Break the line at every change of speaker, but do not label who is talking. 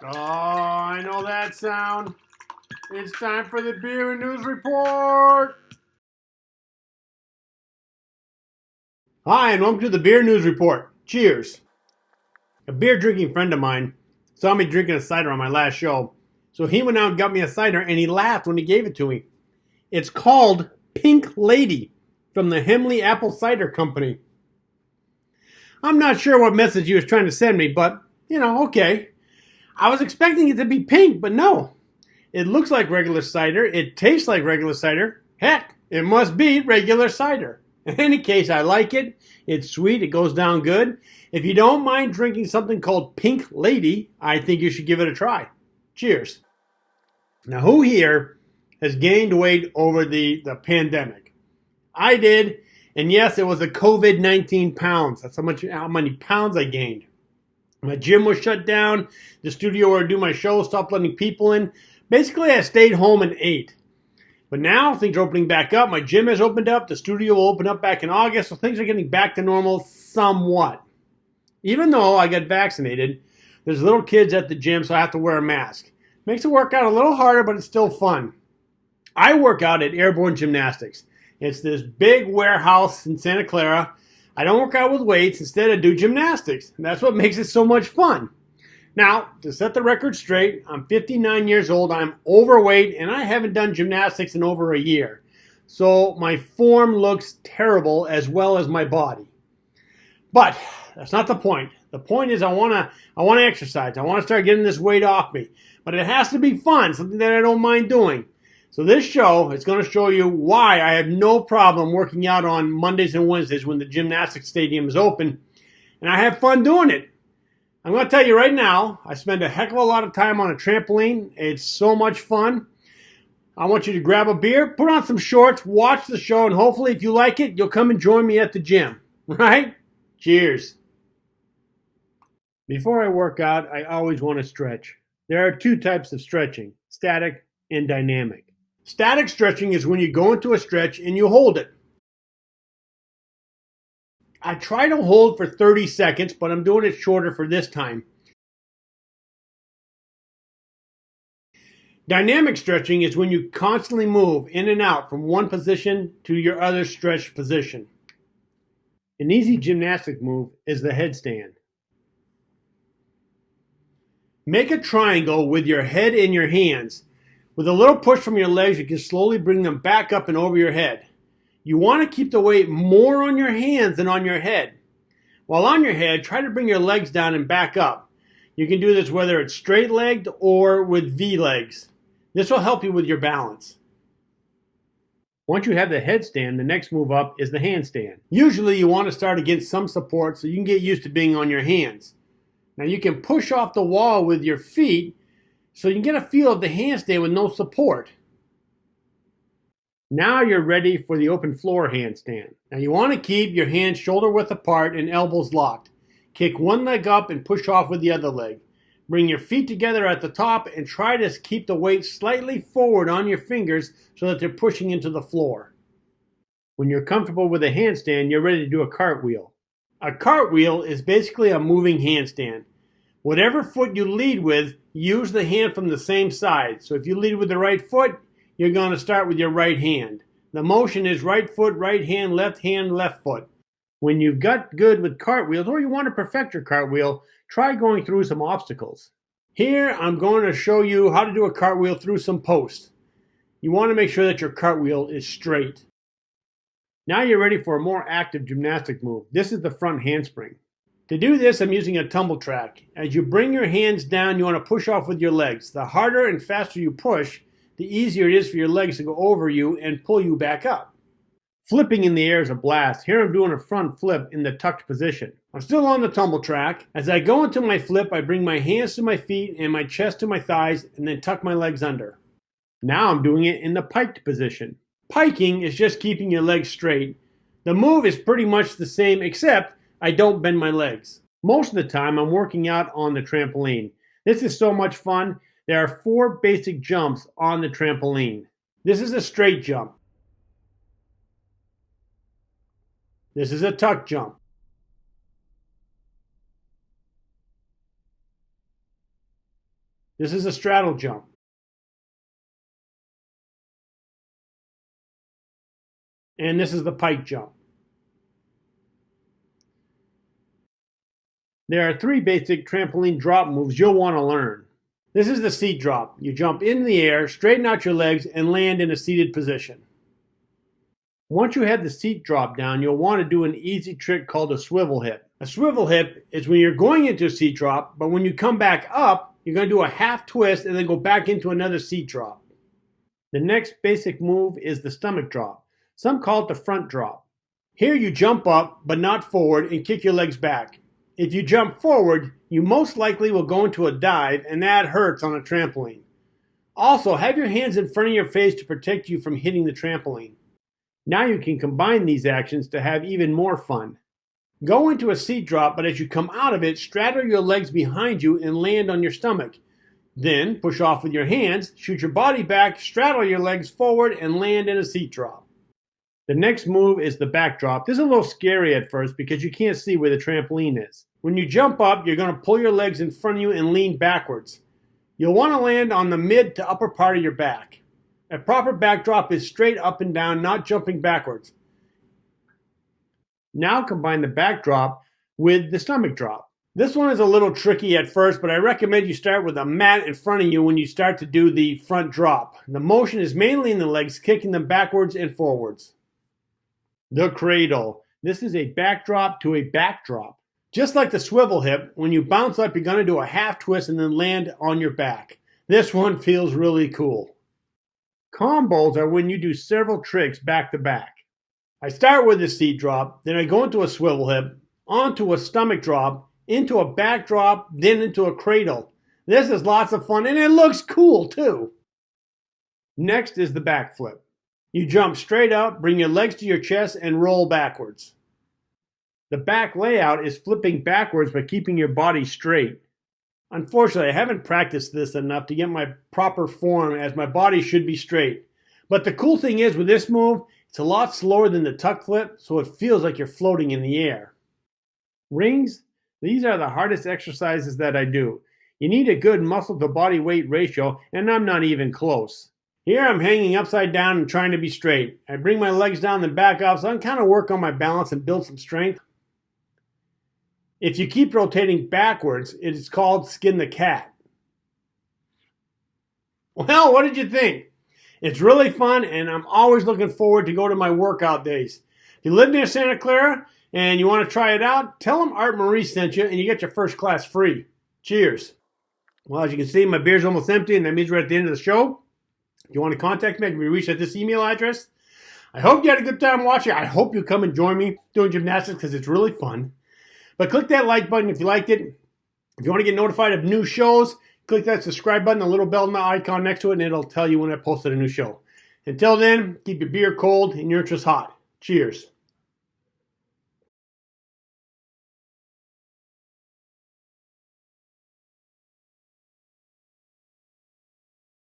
Oh, I know that sound. It's time for the Beer and News Report. Hi, and welcome to the Beer News Report. Cheers. A beer drinking friend of mine saw me drinking a cider on my last show, so he went out and got me a cider, and he laughed when he gave it to me. It's called Pink Lady from the Hemley Apple Cider Company. I'm not sure what message he was trying to send me, but, okay. I was expecting it to be pink, but no. It looks like regular cider. It tastes like regular cider. Heck, it must be regular cider. In any case, I like it. It's sweet. It goes down good. If you don't mind drinking something called Pink Lady, I think you should give it a try. Cheers. Now, who here has gained weight over the pandemic? I did. And yes, it was the COVID-19 pounds. That's how many pounds I gained. My gym was shut down. The studio where I do my show stopped letting people in. Basically, I stayed home and ate. But now things are opening back up. My gym has opened up. The studio will open up back in August. So things are getting back to normal somewhat. Even though I got vaccinated, there's little kids at the gym, so I have to wear a mask. Makes the workout a little harder, but it's still fun. I work out at Airborne Gymnastics. It's this big warehouse in Santa Clara. I don't work out with weights. Instead, I do gymnastics. And that's what makes it so much fun. Now, to set the record straight, I'm 59 years old, I'm overweight, and I haven't done gymnastics in over a year. So my form looks terrible as well as my body. But that's not the point. The point is I want to exercise. I want to start getting this weight off me. But it has to be fun, something that I don't mind doing. So this show is going to show you why I have no problem working out on Mondays and Wednesdays when the gymnastics stadium is open. And I have fun doing it. I'm going to tell you right now, I spend a heck of a lot of time on a trampoline. It's so much fun. I want you to grab a beer, put on some shorts, watch the show, and hopefully if you like it, you'll come and join me at the gym. Right? Cheers. Before I work out, I always want to stretch. There are two types of stretching, static and dynamic. Static stretching is when you go into a stretch and you hold it. I try to hold for 30 seconds, but I'm doing it shorter for this time. Dynamic stretching is when you constantly move in and out from one position to your other stretched position. An easy gymnastic move is the headstand. Make a triangle with your head in your hands. With a little push from your legs, you can slowly bring them back up and over your head. You want to keep the weight more on your hands than on your head. While on your head, try to bring your legs down and back up. You can do this whether it's straight-legged or with V legs. This will help you with your balance. Once you have the headstand, the next move up is the handstand. Usually you want to start against some support so you can get used to being on your hands. Now you can push off the wall with your feet so you can get a feel of the handstand with no support. Now you're ready for the open floor handstand. Now you want to keep your hands shoulder width apart and elbows locked. Kick one leg up and push off with the other leg. Bring your feet together at the top and try to keep the weight slightly forward on your fingers so that they're pushing into the floor. When you're comfortable with a handstand, you're ready to do a cartwheel. A cartwheel is basically a moving handstand. Whatever foot you lead with, use the hand from the same side. So if you lead with the right foot, you're going to start with your right hand. The motion is right foot, right hand, left foot. When you've got good with cartwheels, or you want to perfect your cartwheel, try going through some obstacles. Here, I'm going to show you how to do a cartwheel through some posts. You want to make sure that your cartwheel is straight. Now you're ready for a more active gymnastic move. This is the front handspring. To do this, I'm using a tumble track. As you bring your hands down, you want to push off with your legs. The harder and faster you push, the easier it is for your legs to go over you and pull you back up. Flipping in the air is a blast. Here I'm doing a front flip in the tucked position. I'm still on the tumble track. As I go into my flip, I bring my hands to my feet and my chest to my thighs and then tuck my legs under. Now I'm doing it in the piked position. Piking is just keeping your legs straight. The move is pretty much the same except I don't bend my legs. Most of the time I'm working out on the trampoline. This is so much fun. There are 4 basic jumps on the trampoline. This is a straight jump. This is a tuck jump. This is a straddle jump. And this is the pike jump. There are 3 basic trampoline drop moves you'll want to learn. This is the seat drop. You jump in the air, straighten out your legs, and land in a seated position. Once you have the seat drop down, you'll want to do an easy trick called a swivel hip. A swivel hip is when you're going into a seat drop, but when you come back up, you're going to do a half twist and then go back into another seat drop. The next basic move is the stomach drop. Some call it the front drop. Here you jump up, but not forward, and kick your legs back. If you jump forward, you most likely will go into a dive, and that hurts on a trampoline. Also, have your hands in front of your face to protect you from hitting the trampoline. Now you can combine these actions to have even more fun. Go into a seat drop, but as you come out of it, straddle your legs behind you and land on your stomach. Then, push off with your hands, shoot your body back, straddle your legs forward, and land in a seat drop. The next move is the back drop. This is a little scary at first because you can't see where the trampoline is. When you jump up, you're going to pull your legs in front of you and lean backwards. You'll want to land on the mid to upper part of your back. A proper back drop is straight up and down, not jumping backwards. Now combine the back drop with the stomach drop. This one is a little tricky at first, but I recommend you start with a mat in front of you when you start to do the front drop. The motion is mainly in the legs, kicking them backwards and forwards. The cradle. This is a backdrop to a backdrop. Just like the swivel hip, when you bounce up, you're going to do a half twist and then land on your back. This one feels really cool. Combos are when you do several tricks back to back. I start with a seat drop, then I go into a swivel hip, onto a stomach drop, into a back drop, then into a cradle. This is lots of fun and it looks cool too. Next is the backflip. You jump straight up, bring your legs to your chest, and roll backwards. The back layout is flipping backwards but keeping your body straight. Unfortunately, I haven't practiced this enough to get my proper form as my body should be straight. But the cool thing is with this move, it's a lot slower than the tuck flip, so it feels like you're floating in the air. Rings, these are the hardest exercises that I do. You need a good muscle to body weight ratio, and I'm not even close. Here I'm hanging upside down and trying to be straight. I bring my legs down and back up so I can kind of work on my balance and build some strength. If you keep rotating backwards, it is called skin the cat. Well, what did you think? It's really fun and I'm always looking forward to go to my workout days. If you live near Santa Clara and you want to try it out, tell them Art Marie sent you and you get your first class free. Cheers. Well, as you can see, my beer's almost empty and that means we're at the end of the show. If you want to contact me, I can be reached at this email address. I hope you had a good time watching. I hope you come and join me doing gymnastics because it's really fun. But click that like button if you liked it. If you want to get notified of new shows, click that subscribe button, the little bell icon next to it, and it'll tell you when I posted a new show. Until then, keep your beer cold and your interest hot. Cheers.